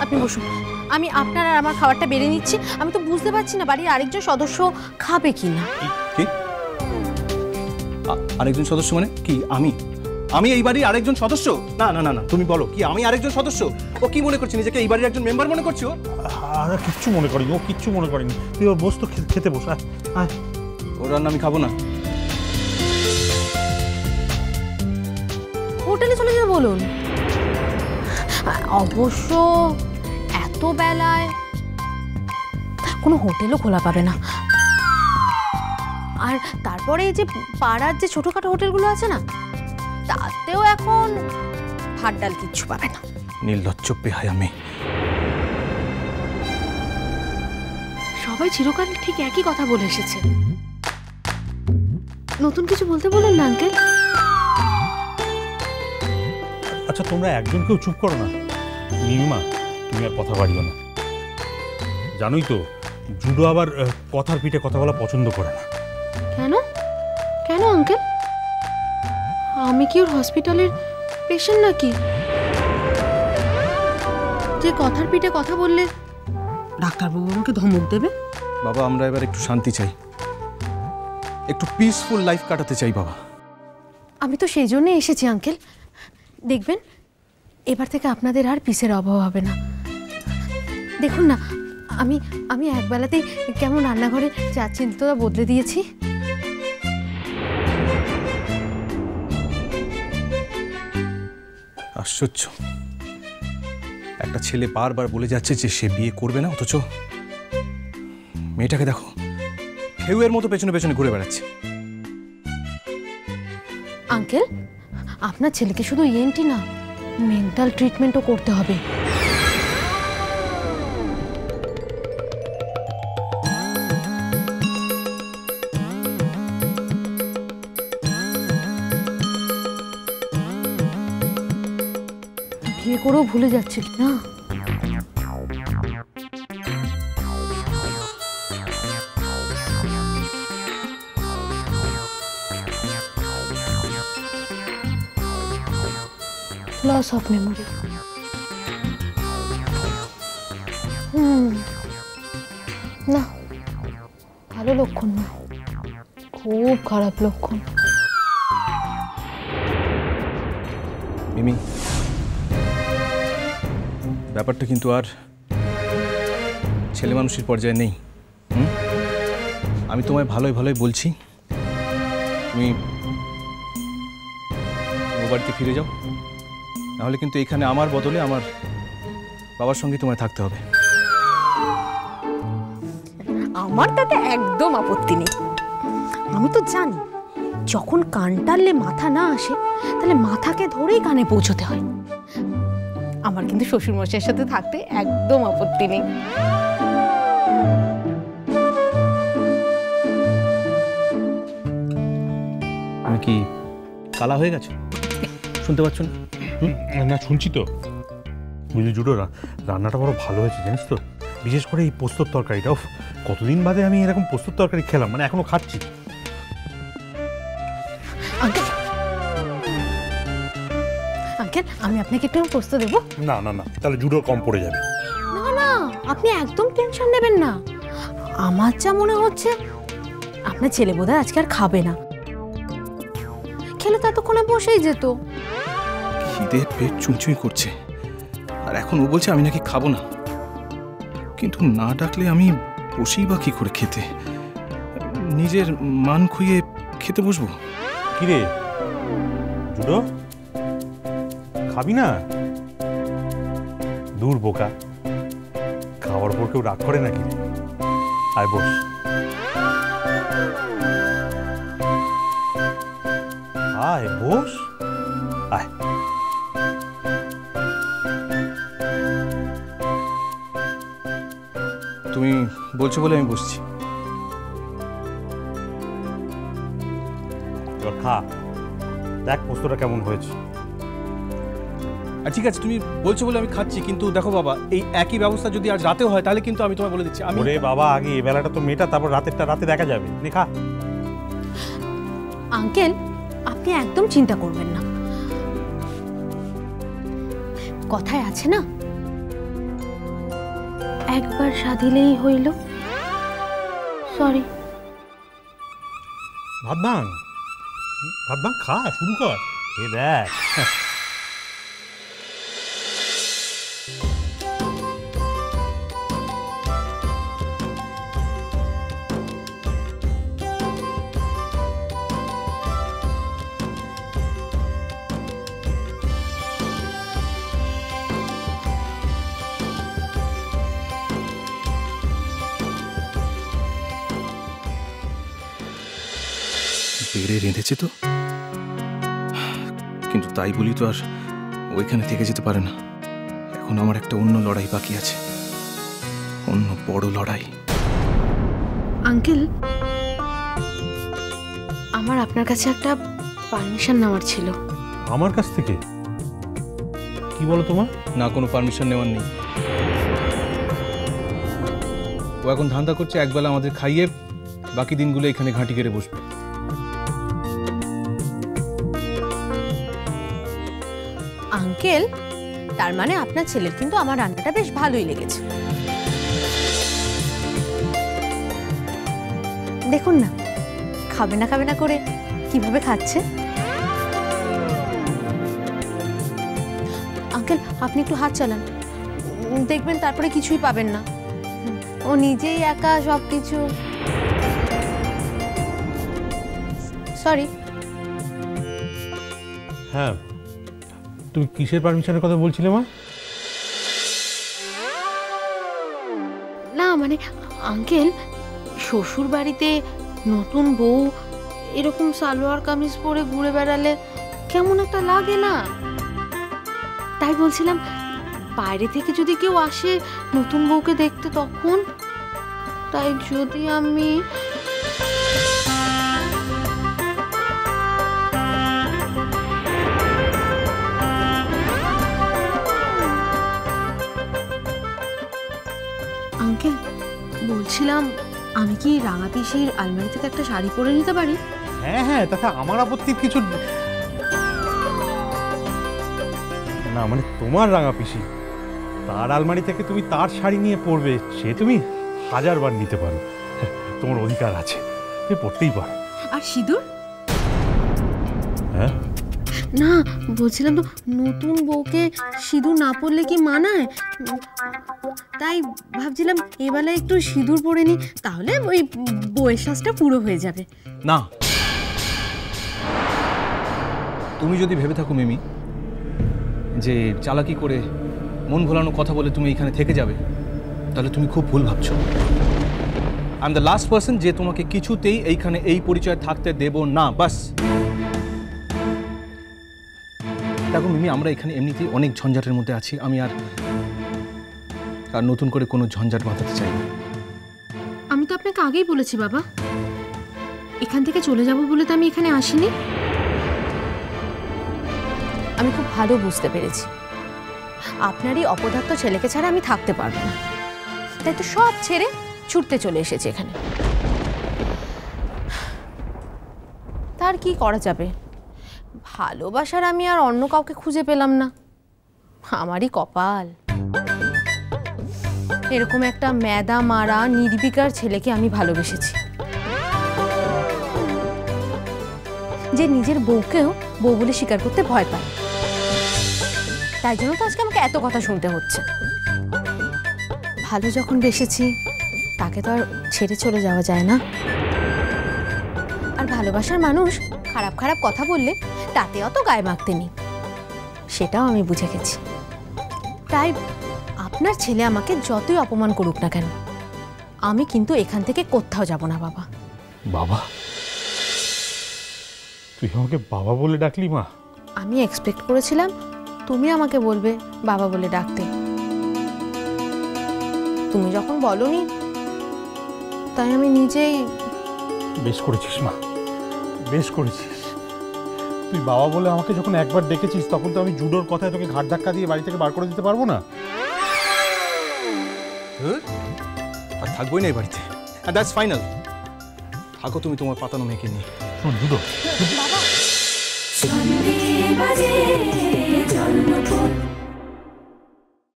আপনি বসুন, আমি আপনার আর আমার খাবারটা বেড়ে নিচ্ছি। আমি তো বুঝতে পারছি না বাড়ির আরেকজন সদস্য খাবে কিনা। কি আরেকজন সদস্য মানে কি? আমি এই বাড়ির আরেকজন সদস্য? না না না না, তুমি বলো কি আমি আরেকজন সদস্য? ও কি মনে করছে নিজেকে? এই বাড়ির একজন মেম্বার মনে করছো? আরে কিচ্ছু মনে করিনি, ও কিচ্ছু মনে করেনি। তুই ওর বস, তো খেতে বস। ওর রান্না আমি খাবো না। হোটেলে চলে যেতে বলুন। অবশ্য এত বেলায় কোনো হোটেলও খোলা পাবে না। আর তারপরে এই যে পাড়ার যে ছোটখাটো হোটেলগুলো আছে না, তাতেও এখন ভাত ডাল কিচ্ছু পাবে না। নির্লজ্জ বেহায়া মেয়ে। সবাই চিরকাল ঠিক একই কথা বলে এসেছে, নতুন কিছু বলতে বলুন না আঙ্কেল। আচ্ছা তোমরা একজন কেউ চুপ করো না। নীলিমা, তুমি আর কথা বাড়িও না। জানোই তো জুডো আবার কথার পিঠে কথা বলা পছন্দ করে না। কেন কেন আঙ্কেল? আমি কি ওর হসপিটালের পেশেন্ট নাকি যে কথার পিঠে কথা বললে ডাক্তারবাবু আমাকে ধমক দেবে? বাবা, আমরা এবার একটু শান্তি চাই, একটু পিসফুল লাইফ কাটাতে চাই বাবা। আমি তো সেই জন্যই এসেছি আঙ্কেল। দেখবেন এবার থেকে আপনাদের আর পিসের অভাব হবে না। দেখুন না, আমি একবেলাতেই কেমন রান্নাঘরে চাচিলটা বদলে দিয়েছি। আশ্চর্য, একটা ছেলে বারবার বলে যাচ্ছে যে সে বিয়ে করবে না, অথচ মেয়েটাকে দেখো খেউয়ের মতো পেছনে পেছনে ঘুরে বেড়াচ্ছে। আঙ্কেল, আপনার ছেলেকে শুধু ইএনটি না, মেন্টাল ট্রিটমেন্টও করতে হবে। বিয়ে করেও ভুলে যাচ্ছে না। Loss of memory. না, ভালো লক্ষণ না, খুব খারাপ লক্ষণ। মিমি, ব্যাপারটা কিন্তু আর ছেলে মানুষের পর্যায়ে নেই। আমি তোমায় ভালোই ভালোই বলছি, তুমি ও বাড়িতে ফিরে যাও, নাহলে কিন্তু এখানে আমার বদলে আমার বাবার সঙ্গে তোমায় থাকতে হবে। আমার তাতে একদম আপত্তি নেই। আমি তো জানি যখন কান টানলে মাথা না আসে, তাহলে মাথাকে ধরেই কানে পৌঁছতে হয়। আমার কিন্তু শ্বশুরমশাইয়ের সাথে থাকতে একদম আপত্তি নেই। আমি কি কালা হয়ে গেছো? শুনতে পাচ্ছ না? না, শুনছি তো। বুঝলি জুডো, রান্নাটা বড় ভালো হয়েছে জানিস তো। বিশেষ করে এই পোস্তর তরকারিটা, কতদিন বাদে আমি এরকম পোস্তর তরকারি খেলাম, মানে এখনো খাচ্ছি। আঙ্কেল, আঙ্কেল, আমি আপনাকে একটু পোস্ত দেবো? না না না, তাহলে জুডো কম পড়ে যাবে। না না, আপনি একদম টেনশন নেবেন না। আমার যা মনে হচ্ছে আপনার ছেলে বোধহয় আজকে আর খাবে না। খেলে তো এতক্ষণে বসেই যেত। খিদে পেট চুঁচুই করছে, আর এখন ও বলছে আমি নাকি খাবো না। কিন্তু না ডাকলে আমি বসেই বা কি করে খেতে? নিজের মান খুইয়ে খেতে বসবো? কিরে জুডো, খাবি না? দূর বোকা, খাওয়ার পর কেউ রাগ করে নাকি? আয় বস। আয় বস, আয়। তুমি বলছো বলে আমি বসছি। এবার খা, দেখ পোস্তটা কেমন হয়েছে। ঠিক আছে, তুমি বলছো বলে আমি খাচ্ছি, কিন্তু দেখো বাবা, এই একই ব্যবস্থা যদি আজ রাতেও হয় তাহলে কিন্তু আমি তোমায় বলে দিচ্ছি। ওরে বাবা, আগে এই বেলাটা তো মেটা, তারপর রাতেরটা রাতে দেখা যাবে। নে খা। আঙ্কেল, আপনি একদম চিন্তা করবেন না। কথায় আছে না, একবার সাধিলেই হইল। সরি। ভাত ভাঙ, খা, শুরু কর। এ দেখ, বেড়ে রেঁধেছে তো, কিন্তু তাই বলি তো আর ওইখানে থেকে যেতে পারে না। এখন আমার একটা অন্য লড়াই বাকি আছে, অন্য বড় লড়াই। আঙ্কেল, আমার আপনার কাছে একটা পারমিশন নেওয়ার ছিল। আমার কাছ থেকে? কি বলো তোমার? না, কোনো পারমিশন নেওয়ার নেই। ও এখন ধান্দা করছে একবেলা আমাদের খাইয়ে বাকি দিনগুলো এখানে ঘাঁটি কেড়ে বসবে। আঙ্কেল, তার মানে আপনার ছেলের কিন্তু আমার রান্নাটা বেশ ভালোই লেগেছে। দেখুন না, খাবে না করে কিভাবে খাচ্ছে। আঙ্কেল, আপনি একটু হাত চালান, দেখবেন তারপরে কিছুই পাবেন না। ও নিজেই একা সব কিছু। সরি। হ্যাঁ, তুমি কিসের পারমিশনের কথা বলছিলে মা? না মানে আঙ্কেল, শ্বশুর বাড়িতে নতুন বউ এরকম সালোয়ার কামিজ পরে ঘুরে বেড়ালে কেমন একটা লাগে না? তাই বলছিলাম, বাইরে থেকে যদি কেউ আসে নতুন বউকে দেখতে, তখন তাই যদি আমি আঙ্কেল বলছিলাম, আমি কি রাঙা পিসির আলমারি থেকে একটা শাড়ি পরে নিতে পারি? হ্যাঁ, তাতে আমার আপত্তির কিছু না। মানে তোমার রাঙা পিসি, তার আলমারি থেকে তুমি তার শাড়ি নিয়ে পরবে, সে তুমি 1000 বার নিতে পারো, তোমার অধিকার আছে, তুমি পরতেই পারো। আর সিঁদুর? হ্যাঁ না, বলছিলাম তো, নতুন বউকে সিঁদুর না পরলে কি মানায়? তাই ভাবছিলাম এবেলায় একটু সিঁদুর পরে নি, তাহলে ওই বউয়ের সাজটা পুরো হয়ে যাবে। না, তুমি যদি ভেবে থাকো মিমি যে চালাকি করে মন ভোলানো কথা বলে তুমি এখানে থেকে যাবে, তাহলে তুমি খুব ভুল ভাবছো। I am the last person যে তোমাকে কিছুতেই এইখানে এই পরিচয় থাকতে দেব না। বাস দেখো মিমি, আমরা এখানে এমনিতেই অনেক ঝঞ্ঝাটের মধ্যে আছি। আমি আর নতুন করে কোনো ঝঞ্ঝাট বাঁধাতে চাই না। আমি তো আপনাকে আগেই বলেছি বাবা, এখান থেকে চলে যাব বলে তো আমি এখানে আসিনি। আমি খুব ভালো বুঝতে পেরেছি আপনারই অপদার্থ ছেলেকে ছাড়া আমি থাকতে পারবো না, তাই তো সব ছেড়ে ছুটতে চলে এসেছি এখানে। তার কি করা যাবে, ভালোবাসার আমি আর অন্য কাউকে খুঁজে পেলাম না। আমারই কপাল, এরকম একটা ম্যাদা মারা নির্বিকার ছেলেকে আমি ভালোবেসেছি, যে নিজের বউকেও বউ বলে স্বীকার করতে ভয় পায়। তাই জন্য তো আজকে আমাকে এত কথা শুনতে হচ্ছে। ভালো যখন বেসেছি, তাকে তো আর ছেড়ে চলে যাওয়া যায় না। আর ভালোবাসার মানুষ খারাপ খারাপ কথা বললে তাতে অত গায়ে মাখতে নেই, সেটাও আমি বুঝে গেছি। তাই আপনার ছেলে আমাকে যতই অপমান করুক না কেন, আমি কিন্তু এখান থেকে কোথাও যাব না। বাবা। বাবা? তুই আমাকে বাবা বলে ডাকলি মা? আমি এক্সপেক্ট করেছিলাম তুমি আমাকে বলবে বাবা বলে ডাকতে। তুমি যখন বলনি, তাই আমি নিজেই। বেশ করেছিস মা, বেশ করেছিস। তুই বাবা বলে আমাকে যখন একবার ডেকেছিস, তখন তো আমি জুডোর কথায় তোকে ঘাট ধাক্কা দিয়ে বাড়ি থেকে বার করে দিতে পারবো না। আর থাকবোই না এই বাড়িতে, আর দ্যাটস ফাইনাল। থাকো তুমি তোমার পাতানো মেয়েকে নিয়ে। শোন জুডো, বাবা